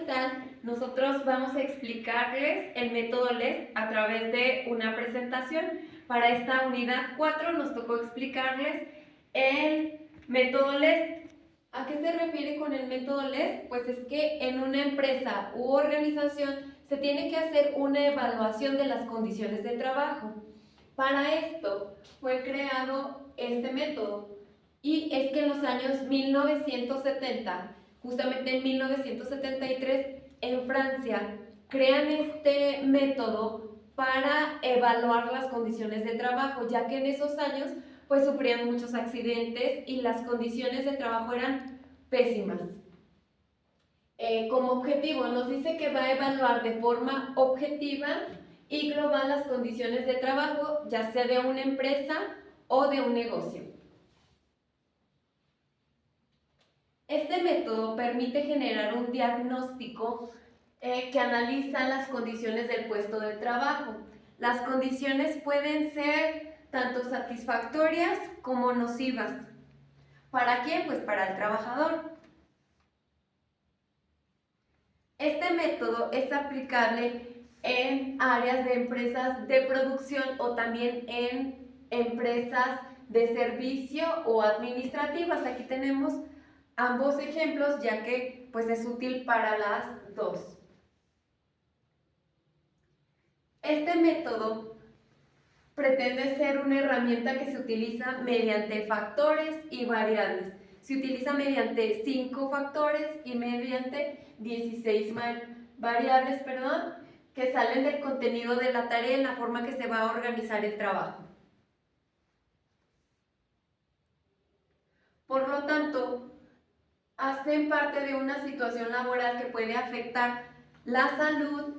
¿qué tal? Nosotros vamos a explicarles el método LESS a través de una presentación. Para esta unidad 4 nos tocó explicarles el método LESS. ¿A qué se refiere con el método LESS? Pues es que en una empresa u organización se tiene que hacer una evaluación de las condiciones de trabajo. Para esto fue creado este método y es que en los años 1970, justamente en 1973, en Francia, crean este método para evaluar las condiciones de trabajo, ya que en esos años pues sufrían muchos accidentes y las condiciones de trabajo eran pésimas. Como objetivo nos dice que va a evaluar de forma objetiva y global las condiciones de trabajo, ya sea de una empresa o de un negocio. Este método permite generar un diagnóstico que analiza las condiciones del puesto de trabajo. Las condiciones pueden ser tanto satisfactorias como nocivas. ¿Para quién? Pues para el trabajador. Este método es aplicable en áreas de empresas de producción o también en empresas de servicio o administrativas. Aquí tenemos ambos ejemplos, ya que pues es útil para las dos. Este método pretende ser una herramienta que se utiliza mediante factores y variables. Se utiliza mediante 5 factores y mediante 16 variables, que salen del contenido de la tarea en la forma que se va a organizar el trabajo. Por lo tanto, hacen parte de una situación laboral que puede afectar la salud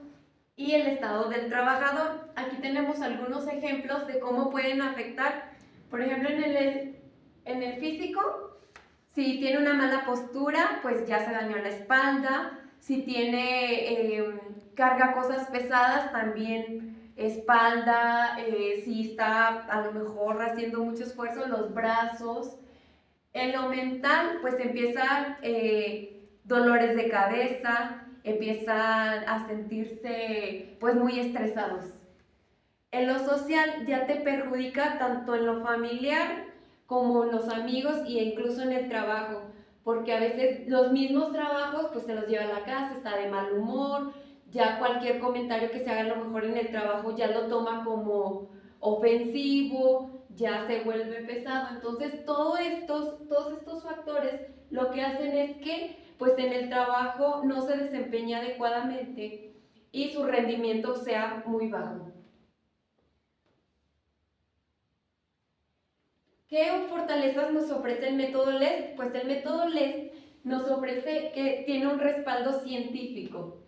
y el estado del trabajador. Aquí tenemos algunos ejemplos de cómo pueden afectar, por ejemplo, en el físico. Si tiene una mala postura, pues ya se dañó la espalda. Si carga cosas pesadas, también espalda. Si está a lo mejor haciendo mucho esfuerzo, los brazos. En lo mental, pues empiezan dolores de cabeza, empiezan a sentirse pues muy estresados. En lo social ya te perjudica tanto en lo familiar como en los amigos e incluso en el trabajo, porque a veces los mismos trabajos pues se los lleva a la casa, está de mal humor, ya cualquier comentario que se haga a lo mejor en el trabajo ya lo toma como ofensivo, ya se vuelve pesado. Entonces todos estos factores lo que hacen es que pues en el trabajo no se desempeña adecuadamente y su rendimiento sea muy bajo. ¿Qué fortalezas nos ofrece el método LESS? Pues el método LESS nos ofrece que tiene un respaldo científico.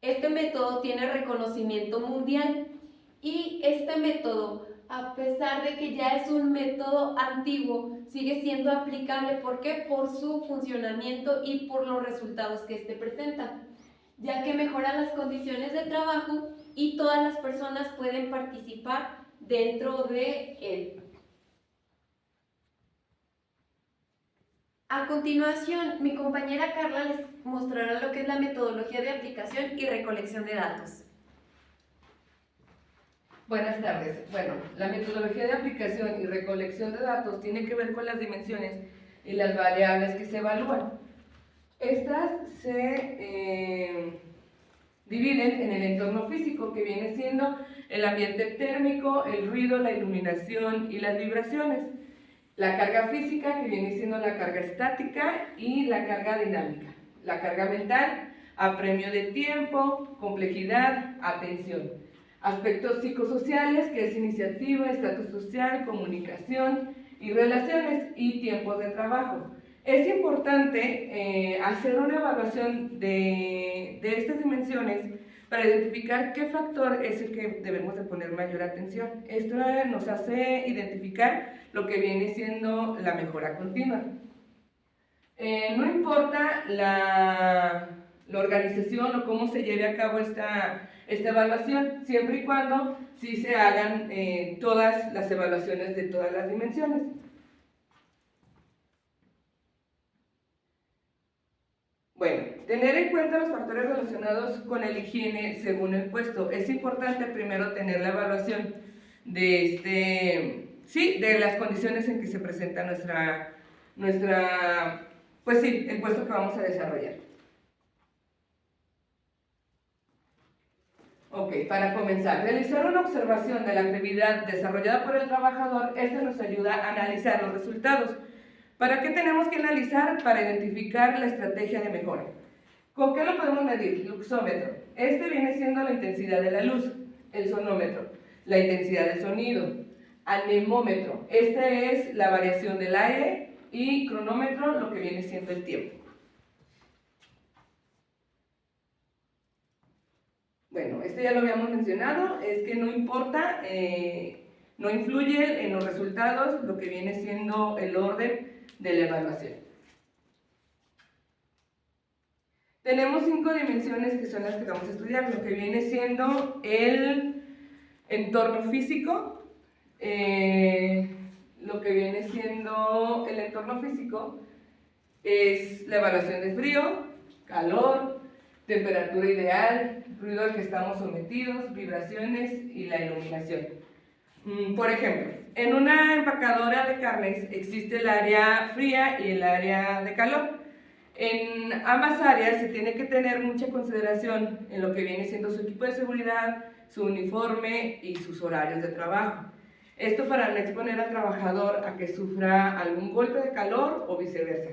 Este método tiene reconocimiento mundial y este método, a pesar de que ya es un método antiguo, sigue siendo aplicable. ¿Por qué? Por su funcionamiento y por los resultados que este presenta, ya que mejora las condiciones de trabajo y todas las personas pueden participar dentro de él. A continuación, mi compañera Carla les mostrará lo que es la metodología de aplicación y recolección de datos. Buenas tardes. Bueno, la metodología de aplicación y recolección de datos tiene que ver con las dimensiones y las variables que se evalúan. Estas se dividen en el entorno físico, que viene siendo el ambiente térmico, el ruido, la iluminación y las vibraciones. La carga física, que viene siendo la carga estática, y la carga dinámica. La carga mental, apremio de tiempo, complejidad, atención. Aspectos psicosociales, que es iniciativa, estatus social, comunicación y relaciones, y tiempos de trabajo. Es importante hacer una evaluación de estas dimensiones para identificar qué factor es el que debemos de poner mayor atención. Esto nos hace identificar lo que viene siendo la mejora continua. No importa la organización o cómo se lleve a cabo esta evaluación, siempre y cuando sí se hagan todas las evaluaciones de todas las dimensiones. Bueno, tener en cuenta los factores relacionados con la higiene según el puesto. Es importante primero tener la evaluación de de las condiciones en que se presenta pues sí, el puesto que vamos a desarrollar. Ok, para comenzar, realizar una observación de la actividad desarrollada por el trabajador, esto nos ayuda a analizar los resultados. ¿Para qué tenemos que analizar? Para identificar la estrategia de mejora. ¿Con qué lo podemos medir? Luxómetro. Este viene siendo la intensidad de la luz. El sonómetro, la intensidad del sonido. Anemómetro, esta es la variación del aire. Y cronómetro, lo que viene siendo el tiempo. Bueno, este ya lo habíamos mencionado, es que no importa, no influye en los resultados lo que viene siendo el orden de la evaluación. Tenemos 5 dimensiones que son las que vamos a estudiar, lo que viene siendo el entorno físico, lo que viene siendo el entorno físico es la evaluación de frío, calor, temperatura ideal, ruido al que estamos sometidos, vibraciones y la iluminación. Por ejemplo, en una empacadora de carnes existe el área fría y el área de calor. En ambas áreas se tiene que tener mucha consideración en lo que viene siendo su equipo de seguridad, su uniforme y sus horarios de trabajo. Esto para no exponer al trabajador a que sufra algún golpe de calor o viceversa.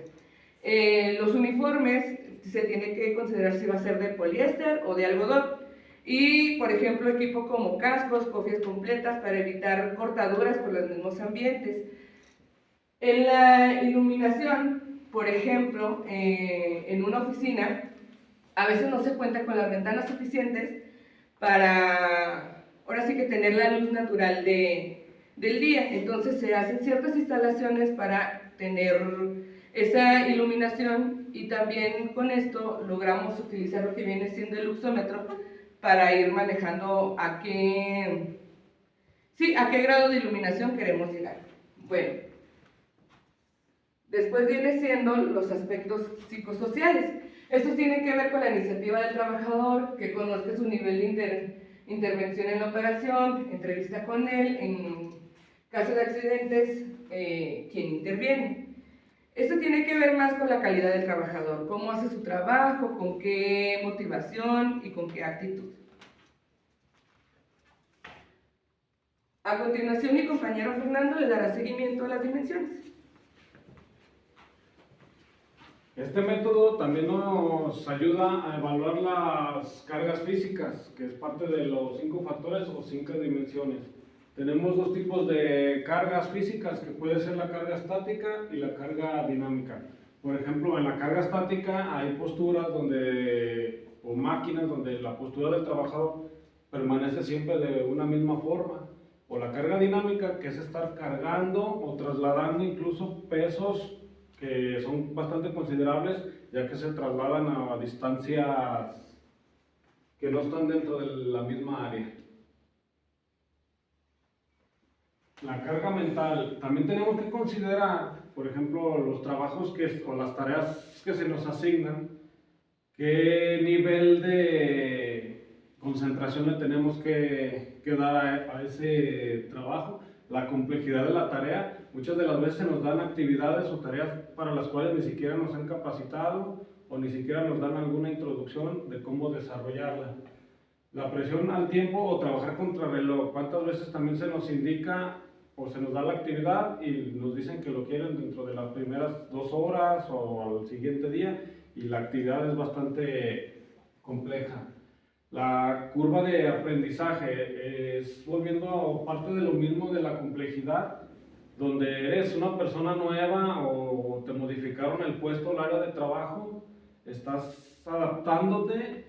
Los uniformes se tiene que considerar si va a ser de poliéster o de algodón. Y, por ejemplo, equipo como cascos, cofias completas para evitar cortaduras por los mismos ambientes. En la iluminación, por ejemplo, en una oficina, a veces no se cuenta con las ventanas suficientes para, ahora sí que tener la luz natural del día. Entonces se hacen ciertas instalaciones para tener esa iluminación y también con esto logramos utilizar lo que viene siendo el luxómetro para ir manejando a qué grado de iluminación queremos llegar. Bueno, después viene siendo los aspectos psicosociales. Estos tienen que ver con la iniciativa del trabajador, que conozca su nivel de intervención en la operación, entrevista con él, en caso de accidentes, quien interviene. Esto tiene que ver más con la calidad del trabajador, cómo hace su trabajo, con qué motivación y con qué actitud. A continuación, mi compañero Fernando le dará seguimiento a las dimensiones. Este método también nos ayuda a evaluar las cargas físicas, que es parte de los 5 factores o 5 dimensiones. Tenemos 2 tipos de cargas físicas, que puede ser la carga estática y la carga dinámica. Por ejemplo, en la carga estática hay posturas o máquinas donde la postura del trabajador permanece siempre de una misma forma. O la carga dinámica, que es estar cargando o trasladando incluso pesos que son bastante considerables, ya que se trasladan a distancias que no están dentro de la misma área. La carga mental, también tenemos que considerar, por ejemplo, los trabajos o las tareas que se nos asignan, qué nivel de concentración le tenemos que dar a ese trabajo, la complejidad de la tarea. Muchas de las veces se nos dan actividades o tareas para las cuales ni siquiera nos han capacitado o ni siquiera nos dan alguna introducción de cómo desarrollarla. La presión al tiempo o trabajar contra reloj. ¿Cuántas veces también se nos indica o se nos da la actividad y nos dicen que lo quieren dentro de las primeras 2 horas o al siguiente día, y la actividad es bastante compleja? La curva de aprendizaje es volviendo parte de lo mismo de la complejidad, donde eres una persona nueva o te modificaron el puesto o el área de trabajo, estás adaptándote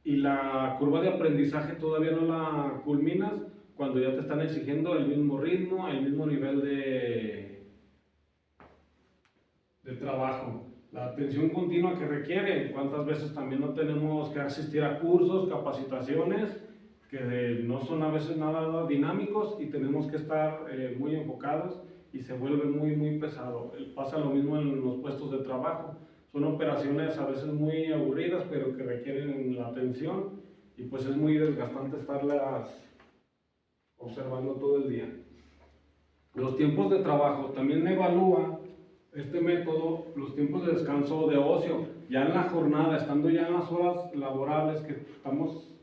y la curva de aprendizaje todavía no la culminas cuando ya te están exigiendo el mismo ritmo, el mismo nivel de trabajo. La atención continua que requiere, cuántas veces también no tenemos que asistir a cursos, capacitaciones, que no son a veces nada dinámicos y tenemos que estar muy enfocados y se vuelve muy pesado. Pasa lo mismo en los puestos de trabajo. son operaciones a veces muy aburridas, pero que requieren la atención y pues es muy desgastante estarlas observando todo el día. Los tiempos de trabajo, también evalúa este método los tiempos de descanso o de ocio, ya en la jornada, estando ya en las horas laborables, que estamos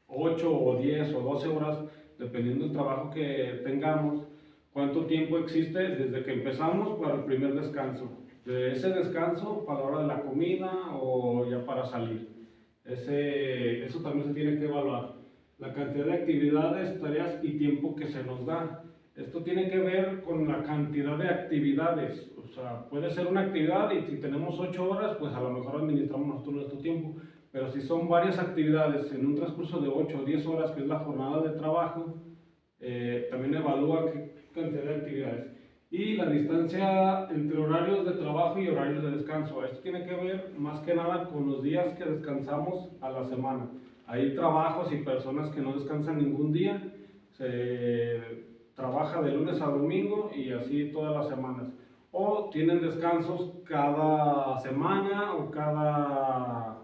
8 o 10 o 12 horas, dependiendo del trabajo que tengamos, cuánto tiempo existe desde que empezamos para el primer descanso, de ese descanso para la hora de la comida o ya para salir. Eso también se tiene que evaluar. La cantidad de actividades, tareas y tiempo que se nos da. Esto tiene que ver con la cantidad de actividades. O sea, puede ser una actividad y si tenemos 8 horas, pues a lo mejor administramos nosotros nuestro tiempo. Pero si son varias actividades en un transcurso de 8 o 10 horas, que es la jornada de trabajo, también evalúa qué cantidad de actividades. Y la distancia entre horarios de trabajo y horarios de descanso. Esto tiene que ver más que nada con los días que descansamos a la semana. Hay trabajos y personas que no descansan ningún día. Se trabaja de lunes a domingo y así todas las semanas. O tienen descansos cada semana o cada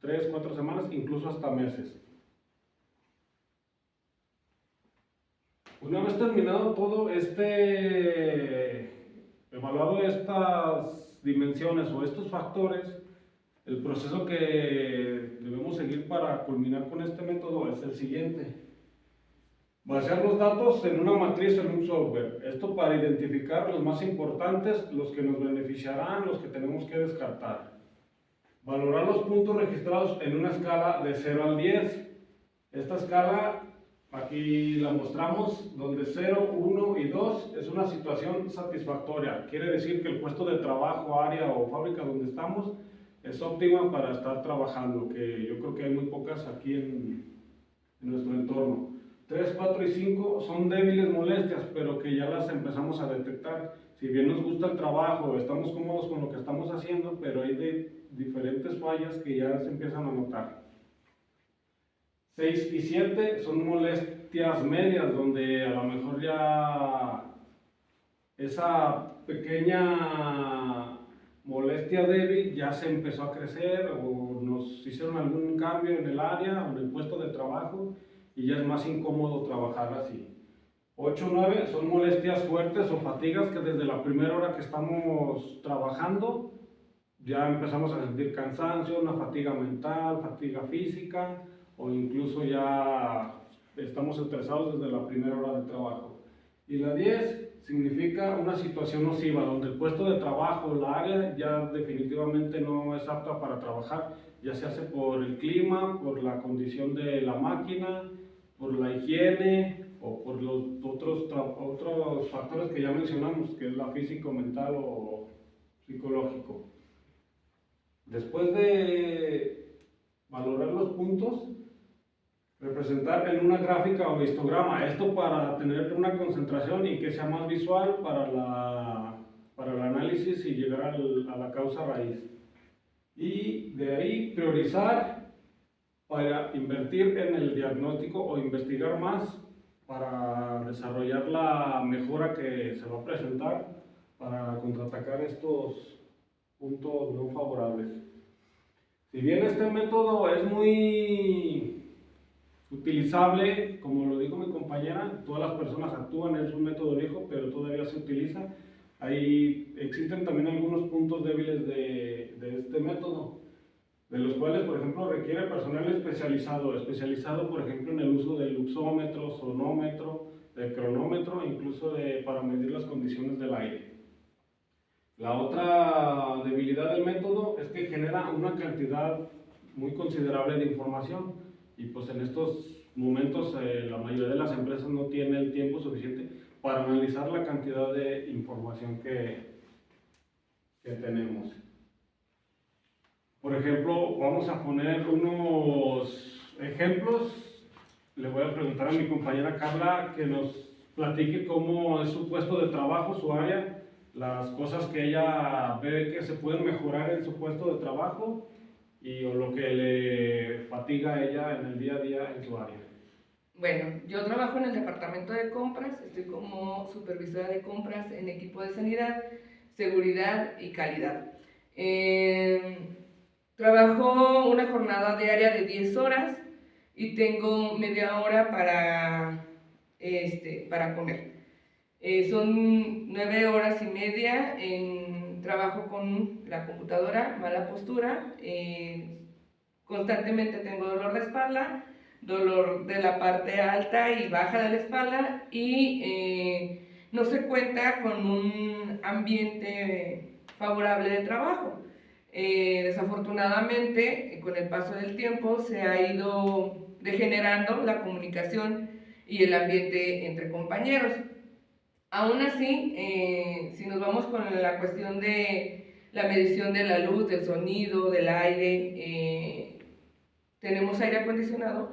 3, 4 semanas, incluso hasta meses. Una vez terminado todo evaluado estas dimensiones o estos factores, el proceso que debemos seguir para culminar con este método es el siguiente. Vaciar los datos en una matriz o en un software. Esto para identificar los más importantes, los que nos beneficiarán, los que tenemos que descartar. Valorar los puntos registrados en una escala de 0 al 10. Esta escala aquí la mostramos, donde 0, 1 y 2 es una situación satisfactoria. Quiere decir que el puesto de trabajo, área o fábrica donde estamos es óptima para estar trabajando, que yo creo que hay muy pocas aquí en nuestro entorno. 3, 4 y 5 son débiles molestias, pero que ya las empezamos a detectar. Si bien nos gusta el trabajo, estamos cómodos con lo que estamos haciendo, pero hay diferentes fallas que ya se empiezan a notar. 6 y 7 son molestias medias, donde a lo mejor ya esa pequeña molestia débil ya se empezó a crecer o nos hicieron algún cambio en el área o en el puesto de trabajo y ya es más incómodo trabajar así. 8, 9 son molestias fuertes o fatigas que desde la primera hora que estamos trabajando ya empezamos a sentir cansancio, una fatiga mental, fatiga física o incluso ya estamos estresados desde la primera hora de trabajo. Y la 10 significa una situación nociva, donde el puesto de trabajo, la área, ya definitivamente no es apta para trabajar, ya se hace por el clima, por la condición de la máquina, por la higiene o por los otros factores que ya mencionamos, que es la físico, mental o psicológico. Después de valorar los puntos, representar en una gráfica o histograma, esto para tener una concentración y que sea más visual para el análisis y llegar a la causa raíz. Y de ahí priorizar para invertir en el diagnóstico o investigar más para desarrollar la mejora que se va a presentar para contraatacar estos puntos no favorables. Si bien este método es muy utilizable, como lo dijo mi compañera, todas las personas actúan, es un método viejo, pero todavía se utiliza. Ahí existen también algunos puntos débiles de este método, de los cuales, por ejemplo, requiere personal especializado, por ejemplo, en el uso del luxómetro, sonómetro, de cronómetro, incluso para medir las condiciones del aire. La otra debilidad del método es que genera una cantidad muy considerable de información y pues en estos momentos la mayoría de las empresas no tiene el tiempo suficiente para analizar la cantidad de información que tenemos. Por ejemplo, vamos a poner unos ejemplos. Le voy a preguntar a mi compañera Carla que nos platique cómo es su puesto de trabajo, su área, las cosas que ella ve que se pueden mejorar en su puesto de trabajo o lo que le fatiga a ella en el día a día en su área. Bueno, yo trabajo en el departamento de compras, estoy como supervisora de compras en equipo de sanidad, seguridad y calidad. Trabajo una jornada diaria de 10 horas y tengo media hora para comer. Son 9 horas y media en trabajo con la computadora, mala postura, constantemente tengo dolor de espalda, dolor de la parte alta y baja de la espalda y no se cuenta con un ambiente favorable de trabajo. Desafortunadamente, con el paso del tiempo se ha ido degenerando la comunicación y el ambiente entre compañeros. Aún así, si nos vamos con la cuestión de la medición de la luz, del sonido, del aire, tenemos aire acondicionado,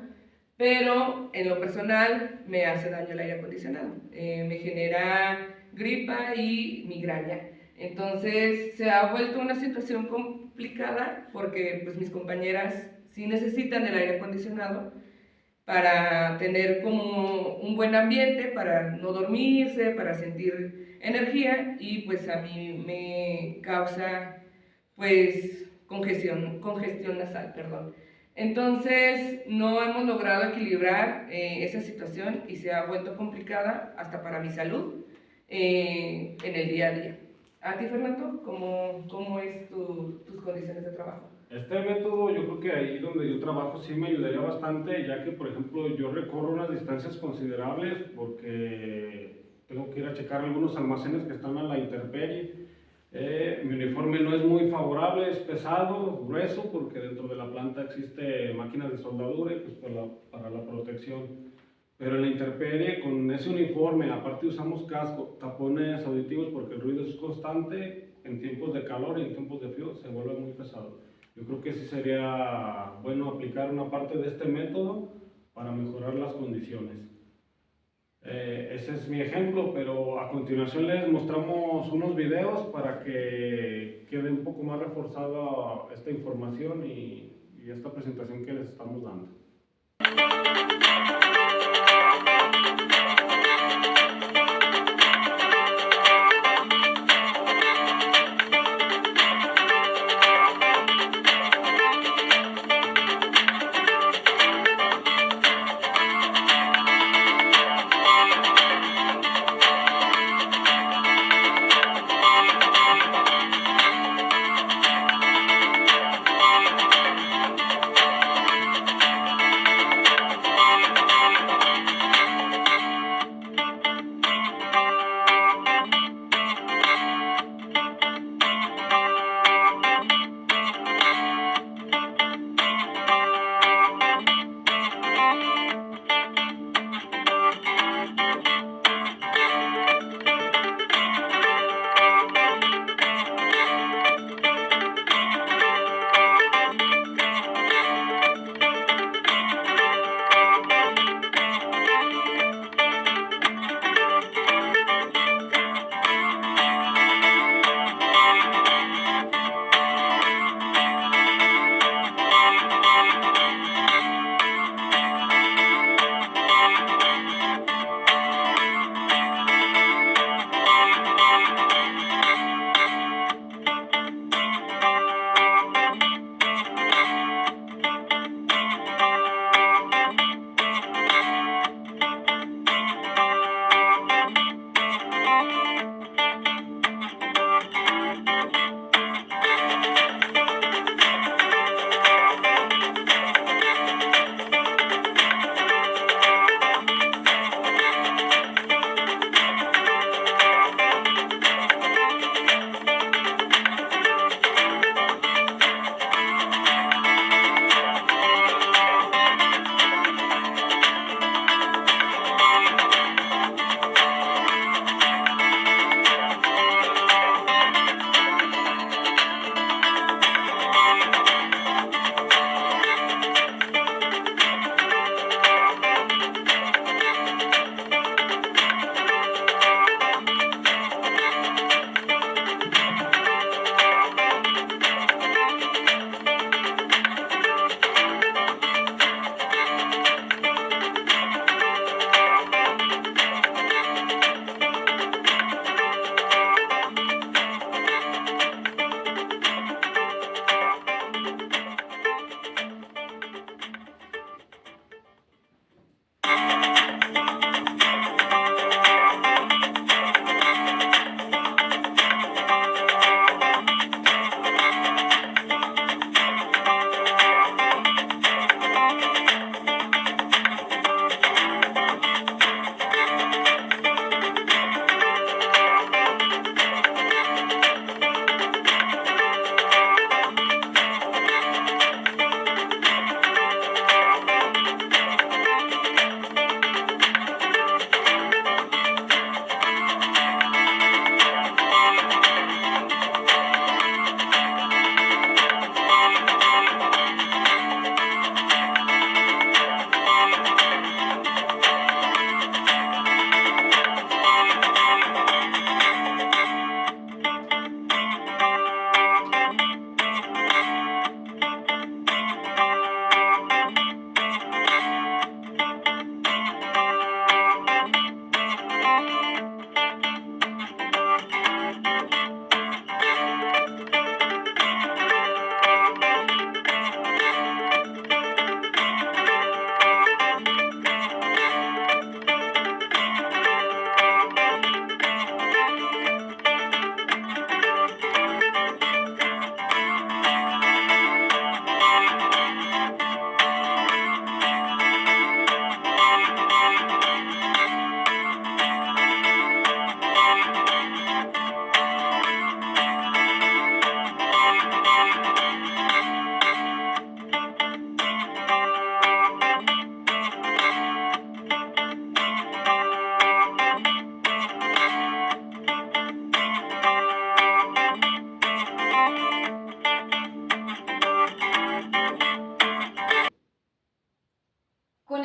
pero en lo personal me hace daño el aire acondicionado, me genera gripa y migraña. Entonces se ha vuelto una situación complicada porque pues, mis compañeras sí necesitan el aire acondicionado para tener como un buen ambiente, para no dormirse, para sentir energía y pues a mí me causa pues congestión nasal, perdón. Entonces no hemos logrado equilibrar esa situación y se ha vuelto complicada hasta para mi salud en el día a día. ¿A ti, Fernando? ¿Cómo es tus condiciones de trabajo? Este método, yo creo que ahí donde yo trabajo sí me ayudaría bastante, ya que, por ejemplo, yo recorro unas distancias considerables porque tengo que ir a checar algunos almacenes que están a la intemperie. Mi uniforme no es muy favorable, es pesado, grueso, porque dentro de la planta existe máquinas de soldadura y pues para la protección. Pero en la intemperie, con ese uniforme, aparte usamos casco, tapones auditivos porque el ruido es constante en tiempos de calor y en tiempos de frío se vuelve muy pesado. Yo creo que sí sería bueno aplicar una parte de este método para mejorar las condiciones. Ese es mi ejemplo, pero a continuación les mostramos unos videos para que quede un poco más reforzada esta información y esta presentación que les estamos dando.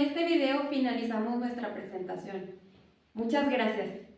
con este video finalizamos nuestra presentación. Muchas gracias.